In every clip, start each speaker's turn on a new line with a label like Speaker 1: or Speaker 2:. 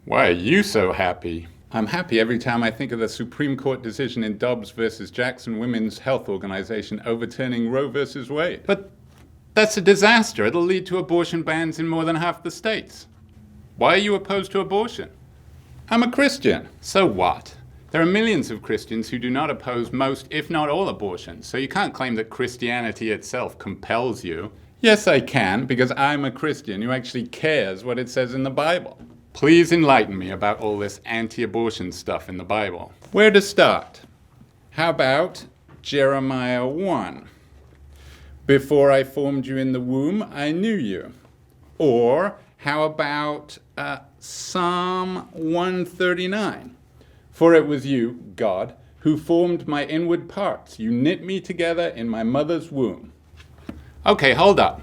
Speaker 1: Why are you so happy? I'm happy every time I think of the Supreme Court decision in Dobbs versus Jackson Women's Health Organization overturning Roe versus Wade. But that's a disaster. It'll lead to abortion bans in more than half the states. Why are you opposed to abortion? I'm a Christian. So what? There are millions of Christians who do not oppose most, if not all, abortions, so you can't claim that Christianity itself compels you. Yes, I can, because I'm a Christian who actually cares what it says in the Bible. Please enlighten me about all this anti-abortion stuff in the Bible. Where to start? How about Jeremiah 1? Before I formed you in the womb, I knew you. Or how about Psalm 139? For it was you, God, who formed my inward parts. You knit me together in my mother's womb. Okay, hold up.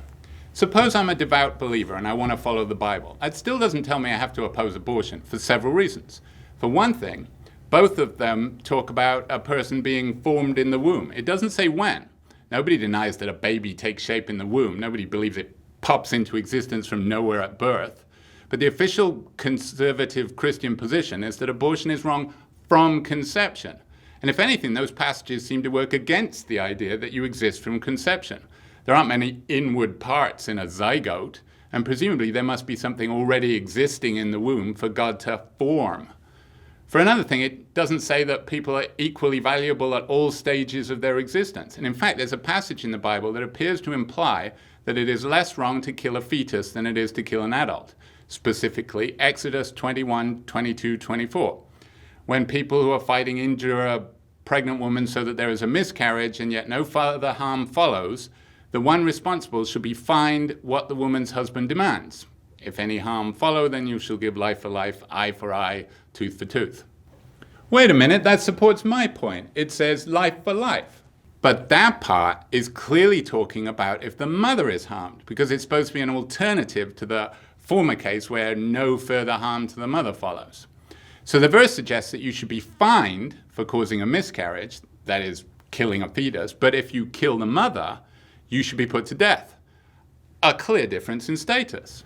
Speaker 1: Suppose I'm a devout believer and I want to follow the Bible. That still doesn't tell me I have to oppose abortion for several reasons. For one thing, both of them talk about a person being formed in the womb. It doesn't say when. Nobody denies that a baby takes shape in the womb. Nobody believes it pops into existence from nowhere at birth. But the official conservative Christian position is that abortion is wrong from conception. And if anything, those passages seem to work against the idea that you exist from conception. There aren't many inward parts in a zygote, and presumably there must be something already existing in the womb for God to form. For another thing, it doesn't say that people are equally valuable at all stages of their existence. And in fact, there's a passage in the Bible that appears to imply that it is less wrong to kill a fetus than it is to kill an adult. Specifically, Exodus 21, 22, 24. When people who are fighting injure a pregnant woman so that there is a miscarriage and yet no further harm follows, the one responsible shall be fined what the woman's husband demands. If any harm follow, then you shall give life for life, eye for eye, tooth for tooth. Wait a minute, that supports my point. It says life for life. But that part is clearly talking about if the mother is harmed, because it's supposed to be an alternative to the former case where no further harm to the mother follows. So the verse suggests that you should be fined for causing a miscarriage, that is, killing a fetus, but if you kill the mother, you should be put to death. A clear difference in status.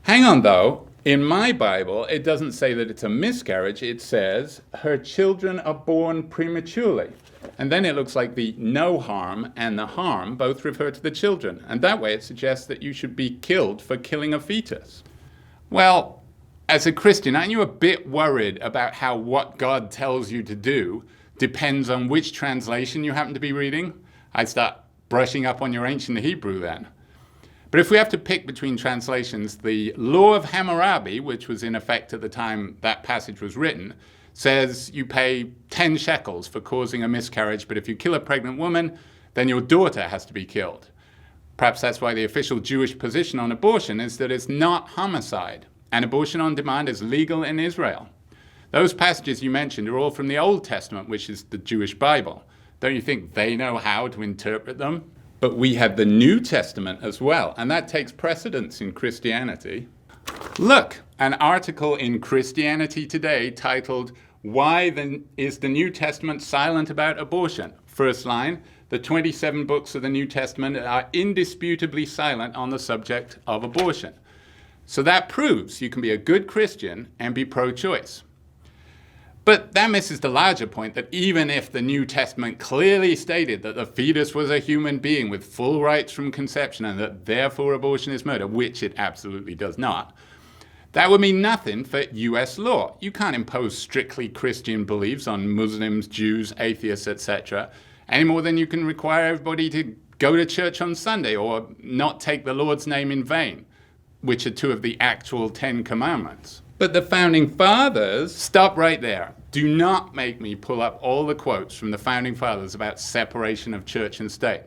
Speaker 1: Hang on though, in my Bible, it doesn't say that it's a miscarriage, it says her children are born prematurely. And then it looks like the no harm and the harm both refer to the children. And that way it suggests that you should be killed for killing a fetus. Well, as a Christian, aren't you a bit worried about how what God tells you to do depends on which translation you happen to be reading? I'd start brushing up on your ancient Hebrew then. But if we have to pick between translations, the law of Hammurabi, which was in effect at the time that passage was written, says you pay 10 shekels for causing a miscarriage, but if you kill a pregnant woman, then your daughter has to be killed. Perhaps that's why the official Jewish position on abortion is that it's not homicide, and abortion on demand is legal in Israel. Those passages you mentioned are all from the Old Testament, which is the Jewish Bible. Don't you think they know how to interpret them? But we have the New Testament as well, and that takes precedence in Christianity. Look, an article in Christianity Today titled, "Why is the New Testament silent about abortion?" First line, the 27 books of the New Testament are indisputably silent on the subject of abortion. So that proves you can be a good Christian and be pro-choice. But that misses the larger point that even if the New Testament clearly stated that the fetus was a human being with full rights from conception and that therefore abortion is murder, which it absolutely does not, that would mean nothing for US law. You can't impose strictly Christian beliefs on Muslims, Jews, atheists, etc., any more than you can require everybody to go to church on Sunday or not take the Lord's name in vain, which are two of the actual 10 commandments. But the founding fathers, stop right there. Do not make me pull up all the quotes from the founding fathers about separation of church and state.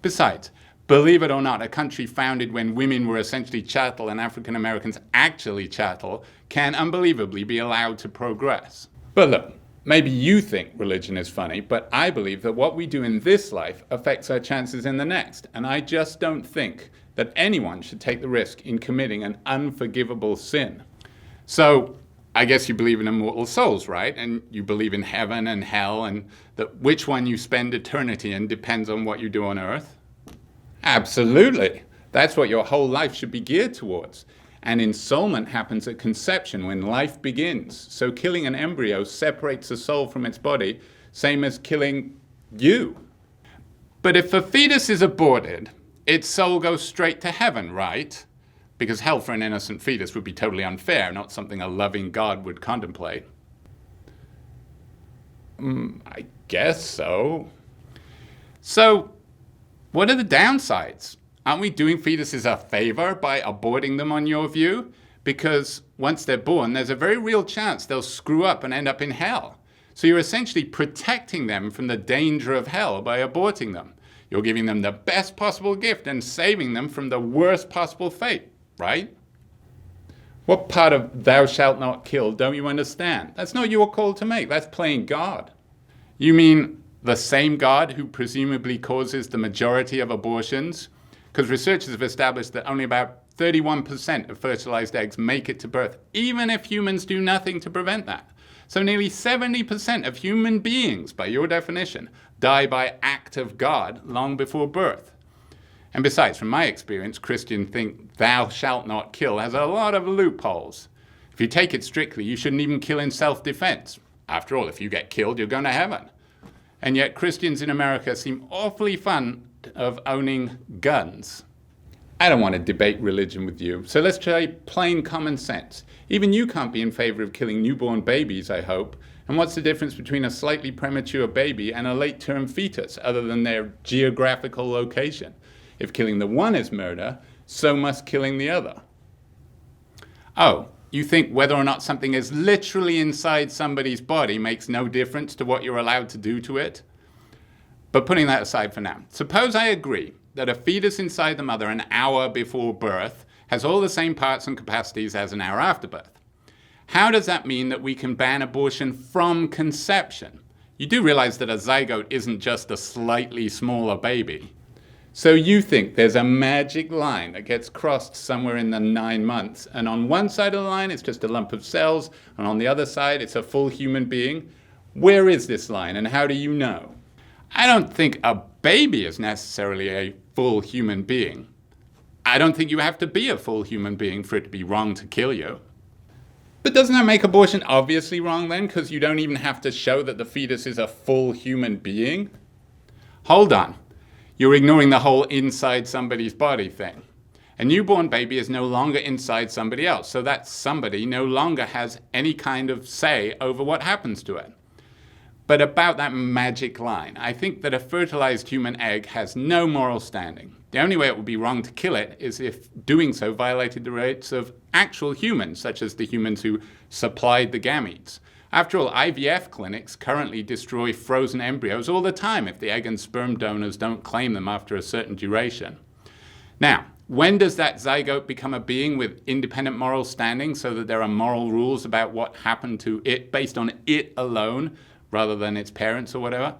Speaker 1: Besides, believe it or not, a country founded when women were essentially chattel and African Americans actually chattel can unbelievably be allowed to progress. But look, maybe you think religion is funny, but I believe that what we do in this life affects our chances in the next, and I just don't think that anyone should take the risk in committing an unforgivable sin. So, I guess you believe in immortal souls, right? And you believe in heaven and hell, and that which one you spend eternity in depends on what you do on earth? Absolutely. That's what your whole life should be geared towards. And ensoulment happens at conception, when life begins. So killing an embryo separates the soul from its body, same as killing you. But if a fetus is aborted, its soul goes straight to heaven, right? Because hell for an innocent fetus would be totally unfair, not something a loving God would contemplate. I guess so. So, what are the downsides? Aren't we doing fetuses a favor by aborting them, on your view? Because once they're born, there's a very real chance they'll screw up and end up in hell. So you're essentially protecting them from the danger of hell by aborting them. You're giving them the best possible gift and saving them from the worst possible fate, right? What part of thou shalt not kill don't you understand? That's not your call to make. That's playing God. You mean the same God who presumably causes the majority of abortions? Because researchers have established that only about 31% of fertilized eggs make it to birth, even if humans do nothing to prevent that. So nearly 70% of human beings, by your definition, die by act of God long before birth. And besides, from my experience, Christians think thou shalt not kill has a lot of loopholes. If you take it strictly, you shouldn't even kill in self-defense. After all, if you get killed, you're going to heaven. And yet Christians in America seem awfully fond of owning guns. I don't want to debate religion with you, so let's try plain common sense. Even you can't be in favor of killing newborn babies, I hope. And what's the difference between a slightly premature baby and a late-term fetus, other than their geographical location? If killing the one is murder, so must killing the other. Oh, you think whether or not something is literally inside somebody's body makes no difference to what you're allowed to do to it? But putting that aside for now, suppose I agree that a fetus inside the mother an hour before birth has all the same parts and capacities as an hour after birth. How does that mean that we can ban abortion from conception? You do realize that a zygote isn't just a slightly smaller baby. So you think there's a magic line that gets crossed somewhere in the 9 months, and on one side of the line it's just a lump of cells, and on the other side it's a full human being? Where is this line, and how do you know? I don't think a baby is necessarily a full human being. I don't think you have to be a full human being for it to be wrong to kill you. But doesn't that make abortion obviously wrong then, because you don't even have to show that the fetus is a full human being? Hold on. You're ignoring the whole inside somebody's body thing. A newborn baby is no longer inside somebody else, so that somebody no longer has any kind of say over what happens to it. But about that magic line, I think that a fertilized human egg has no moral standing. The only way it would be wrong to kill it is if doing so violated the rights of actual humans, such as the humans who supplied the gametes. After all, IVF clinics currently destroy frozen embryos all the time if the egg and sperm donors don't claim them after a certain duration. Now, when does that zygote become a being with independent moral standing so that there are moral rules about what happened to it based on it alone rather than its parents or whatever?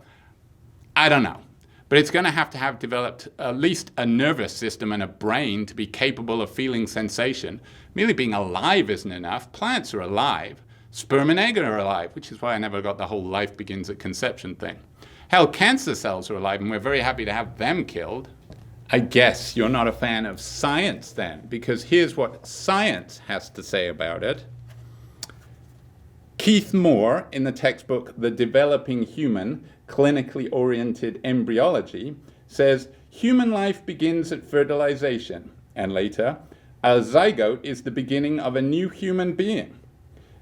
Speaker 1: I don't know. But it's going to have developed at least a nervous system and a brain to be capable of feeling sensation. Merely being alive isn't enough. Plants are alive. Sperm and egg are alive, which is why I never got the whole life begins at conception thing. Hell, cancer cells are alive, and we're very happy to have them killed. I guess you're not a fan of science then, because here's what science has to say about it. Keith Moore, in the textbook The Developing Human, Clinically Oriented Embryology, says human life begins at fertilization, and later, a zygote is the beginning of a new human being.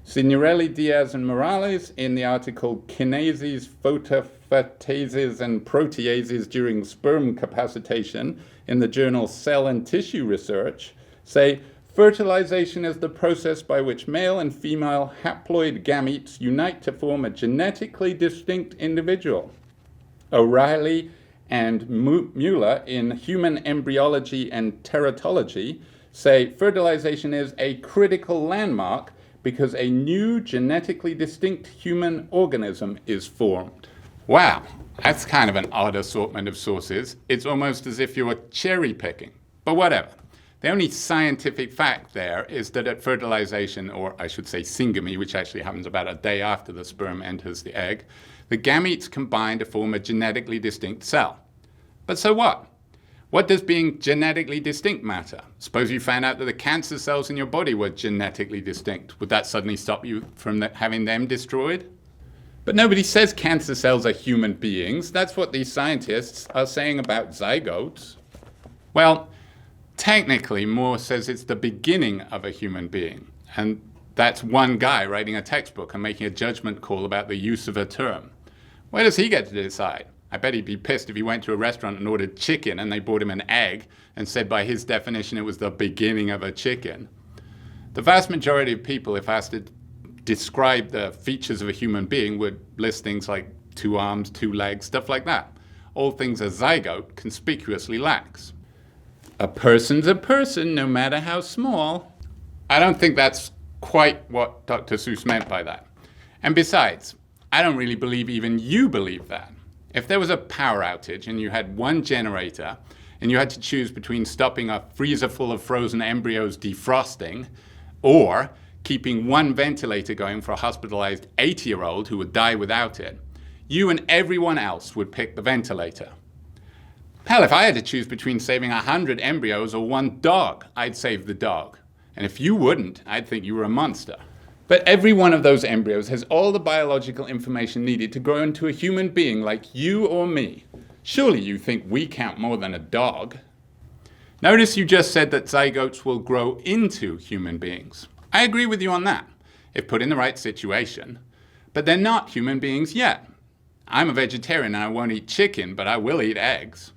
Speaker 1: Signorelli, Diaz, and Morales, in the article Kinases, Photophatases, and Proteases During Sperm Capacitation in the journal Cell and Tissue Research, say fertilization is the process by which male and female haploid gametes unite to form a genetically distinct individual. O'Reilly and Mueller in Human Embryology and Teratology say fertilization is a critical landmark because a new genetically distinct human organism is formed. Wow, that's kind of an odd assortment of sources. It's almost as if you're cherry picking, but whatever. The only scientific fact there is that at fertilization, or I should say syngamy, which actually happens about a day after the sperm enters the egg, the gametes combine to form a genetically distinct cell. But so what? What does being genetically distinct matter? Suppose you found out that the cancer cells in your body were genetically distinct. Would that suddenly stop you from having them destroyed? But nobody says cancer cells are human beings. That's what these scientists are saying about zygotes. Well, technically, Moore says it's the beginning of a human being. And that's one guy writing a textbook and making a judgment call about the use of a term. Where does he get to decide? I bet he'd be pissed if he went to a restaurant and ordered chicken and they brought him an egg and said by his definition it was the beginning of a chicken. The vast majority of people, if asked to describe the features of a human being, would list things like 2 arms, 2 legs, stuff like that. All things a zygote conspicuously lacks. A person's a person, no matter how small. I don't think that's quite what Dr. Seuss meant by that. And besides, I don't really believe even you believe that. If there was a power outage and you had one generator and you had to choose between stopping a freezer full of frozen embryos defrosting or keeping one ventilator going for a hospitalized 80-year-old who would die without it, you and everyone else would pick the ventilator. Hell, if I had to choose between saving 100 embryos or 1 dog, I'd save the dog. And if you wouldn't, I'd think you were a monster. But every one of those embryos has all the biological information needed to grow into a human being like you or me. Surely you think we count more than a dog. Notice you just said that zygotes will grow into human beings. I agree with you on that, if put in the right situation. But they're not human beings yet. I'm a vegetarian and I won't eat chicken, but I will eat eggs.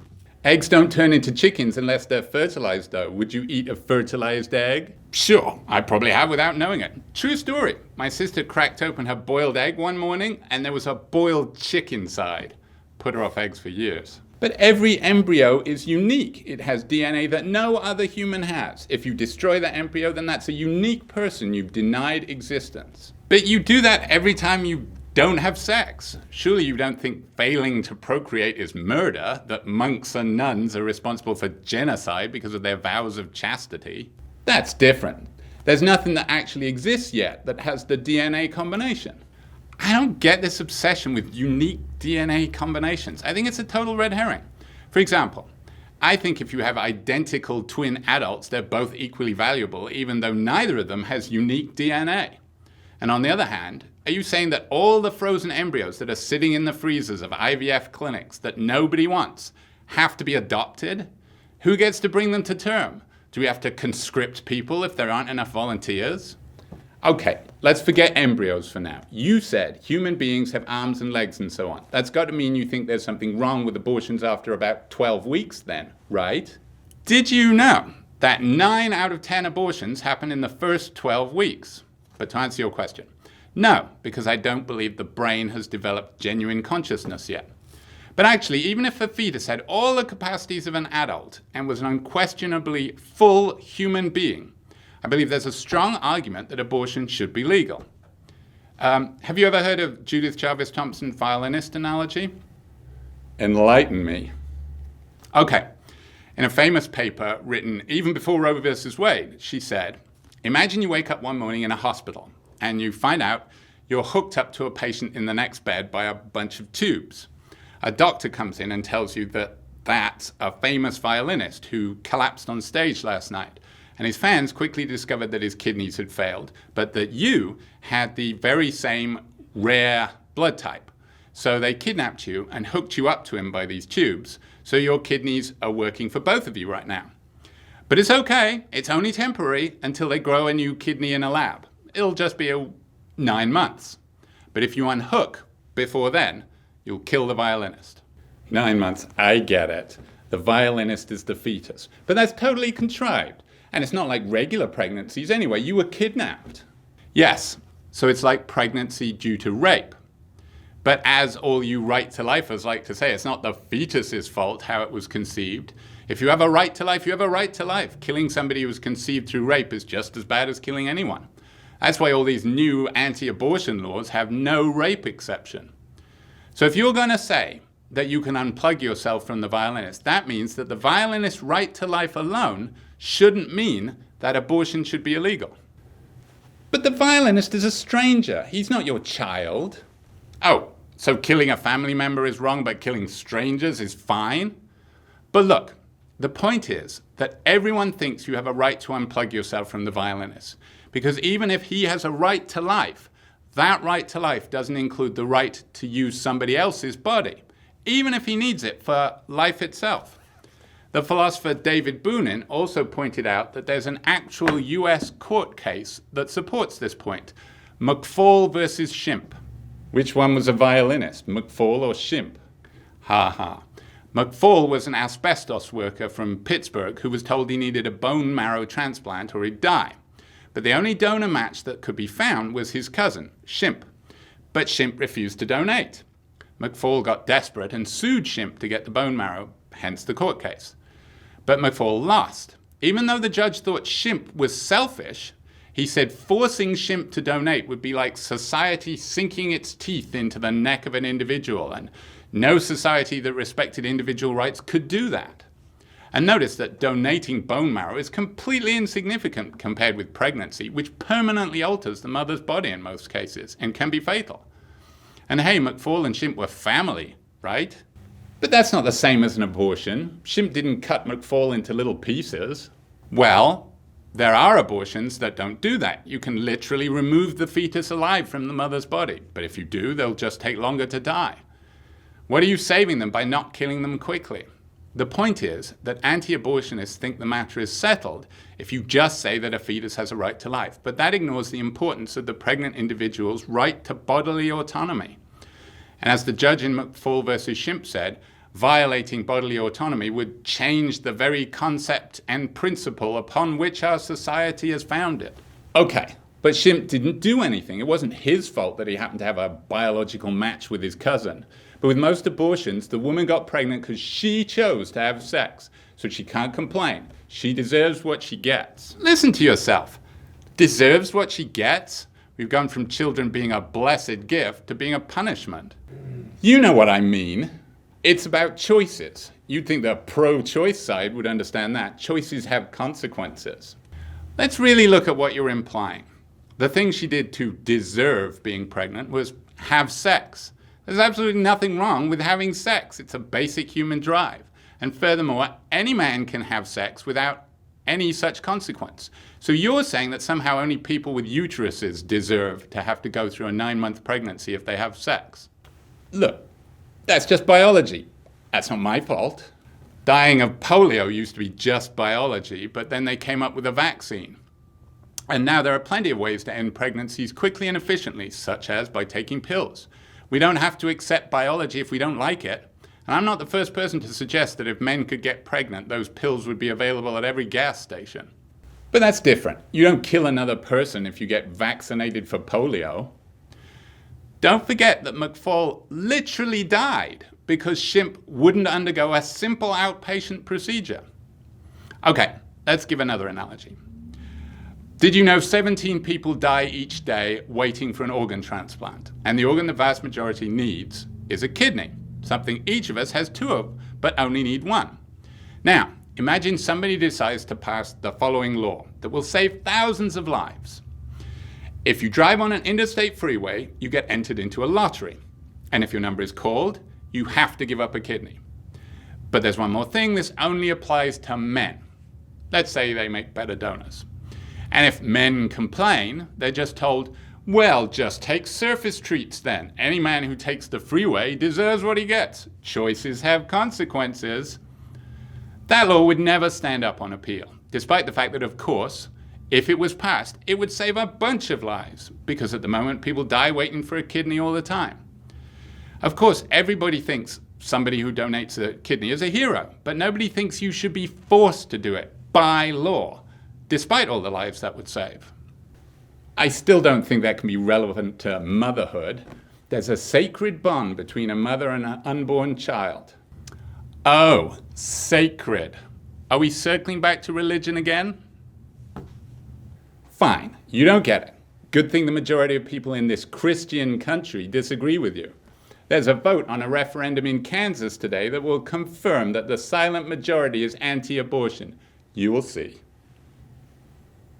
Speaker 1: Eggs don't turn into chickens unless they're fertilized, though. Would you eat a fertilized egg? Sure, I probably have without knowing it. True story. My sister cracked open her boiled egg one morning and there was a boiled chicken side. Put her off eggs for years. But every embryo is unique. It has DNA that no other human has. If you destroy that embryo, then that's a unique person you've denied existence. But you do that every time you don't have sex. Surely you don't think failing to procreate is murder, that monks and nuns are responsible for genocide because of their vows of chastity. That's different. There's nothing that actually exists yet that has the DNA combination. I don't get this obsession with unique DNA combinations. I think it's a total red herring. For example, I think if you have identical twin adults, they're both equally valuable, even though neither of them has unique DNA. And on the other hand, are you saying that all the frozen embryos that are sitting in the freezers of IVF clinics that nobody wants have to be adopted? Who gets to bring them to term? Do we have to conscript people if there aren't enough volunteers? Okay, let's forget embryos for now. You said human beings have arms and legs and so on. That's got to mean you think there's something wrong with abortions after about 12 weeks then, right? Did you know that 9 out of 10 abortions happen in the first 12 weeks? But to answer your question, no, because I don't believe the brain has developed genuine consciousness yet. But actually, even if a fetus had all the capacities of an adult and was an unquestionably full human being, I believe there's a strong argument that abortion should be legal. Have you ever heard of Judith Jarvis Thompson violinist analogy? Enlighten me. Okay. In a famous paper written even before Roe versus Wade, she said, imagine you wake up one morning in a hospital and you find out you're hooked up to a patient in the next bed by a bunch of tubes. A doctor comes in and tells you that that's a famous violinist who collapsed on stage last night. And his fans quickly discovered that his kidneys had failed, but that you had the very same rare blood type. So they kidnapped you and hooked you up to him by these tubes, so your kidneys are working for both of you right now. But it's okay, it's only temporary until they grow a new kidney in a lab. It'll just be 9 months. But if you unhook before then, you'll kill the violinist. 9 months, I get it. The violinist is the fetus. But that's totally contrived. And it's not like regular pregnancies anyway. You were kidnapped. Yes, so it's like pregnancy due to rape. But as all you right-to-lifers like to say, it's not the fetus's fault how it was conceived. If you have a right to life, you have a right to life. Killing somebody who was conceived through rape is just as bad as killing anyone. That's why all these new anti-abortion laws have no rape exception. So if you're going to say that you can unplug yourself from the violinist, that means that the violinist's right to life alone shouldn't mean that abortion should be illegal. But the violinist is a stranger. He's not your child. Oh, so killing a family member is wrong, but killing strangers is fine? But look, The point is that everyone thinks you have a right to unplug yourself from the violinist, because even if he has a right to life, that right to life doesn't include the right to use somebody else's body, even if he needs it for life itself. The philosopher David Boonin also pointed out that there's an actual US court case that supports this point, McFall versus Shimp. Which one was a violinist, McFall or Shimp? Ha ha. McFall was an asbestos worker from Pittsburgh who was told he needed a bone marrow transplant or he'd die. But the only donor match that could be found was his cousin, Shimp. But Shimp refused to donate. McFall got desperate and sued Shimp to get the bone marrow, hence the court case. But McFall lost. Even though the judge thought Shimp was selfish, he said forcing Shimp to donate would be like society sinking its teeth into the neck of an individual, and no society that respected individual rights could do that. And notice that donating bone marrow is completely insignificant compared with pregnancy, which permanently alters the mother's body in most cases and can be fatal. And hey, McFall and Shimp were family, right? But that's not the same as an abortion. Shimp didn't cut McFall into little pieces. Well, there are abortions that don't do that. You can literally remove the fetus alive from the mother's body. But if you do, they'll just take longer to die. What are you saving them by not killing them quickly? The point is that anti-abortionists think the matter is settled if you just say that a fetus has a right to life. But that ignores the importance of the pregnant individual's right to bodily autonomy. And as the judge in McFall versus Shimp said, violating bodily autonomy would change the very concept and principle upon which our society is founded. Okay, but Shimp didn't do anything. It wasn't his fault that he happened to have a biological match with his cousin. But with most abortions, the woman got pregnant because she chose to have sex. So she can't complain. She deserves what she gets. Listen to yourself. Deserves what she gets? We've gone from children being a blessed gift to being a punishment. You know what I mean. It's about choices. You'd think the pro-choice side would understand that. Choices have consequences. Let's really look at what you're implying. The thing she did to deserve being pregnant was have sex. There's absolutely nothing wrong with having sex. It's a basic human drive. And furthermore, any man can have sex without any such consequence. So you're saying that somehow only people with uteruses deserve to have to go through a 9-month pregnancy if they have sex. Look, that's just biology. That's not my fault. Dying of polio used to be just biology, but then they came up with a vaccine. And now there are plenty of ways to end pregnancies quickly and efficiently, such as by taking pills. We don't have to accept biology if we don't like it. And I'm not the first person to suggest that if men could get pregnant, those pills would be available at every gas station. But that's different. You don't kill another person if you get vaccinated for polio. Don't forget that McFall literally died because Shimp wouldn't undergo a simple outpatient procedure. Okay, let's give another analogy. Did you know 17 people die each day waiting for an organ transplant? And the organ the vast majority needs is a kidney, something each of us has 2 of, but only need 1. Now, imagine somebody decides to pass the following law that will save thousands of lives. If you drive on an interstate freeway, you get entered into a lottery. And if your number is called, you have to give up a kidney. But there's one more thing, this only applies to men. Let's say they make better donors. And if men complain, they're just told, well, just take surface treats then. Any man who takes the freeway deserves what he gets. Choices have consequences. That law would never stand up on appeal, despite the fact that, of course, if it was passed, it would save a bunch of lives, because at the moment people die waiting for a kidney all the time. Of course, everybody thinks somebody who donates a kidney is a hero, but nobody thinks you should be forced to do it by law, despite all the lives that would save. I still don't think that can be relevant to motherhood. There's a sacred bond between a mother and an unborn child. Oh, sacred. Are we circling back to religion again? Fine, you don't get it. Good thing the majority of people in this Christian country disagree with you. There's a vote on a referendum in Kansas today that will confirm that the silent majority is anti-abortion. You will see.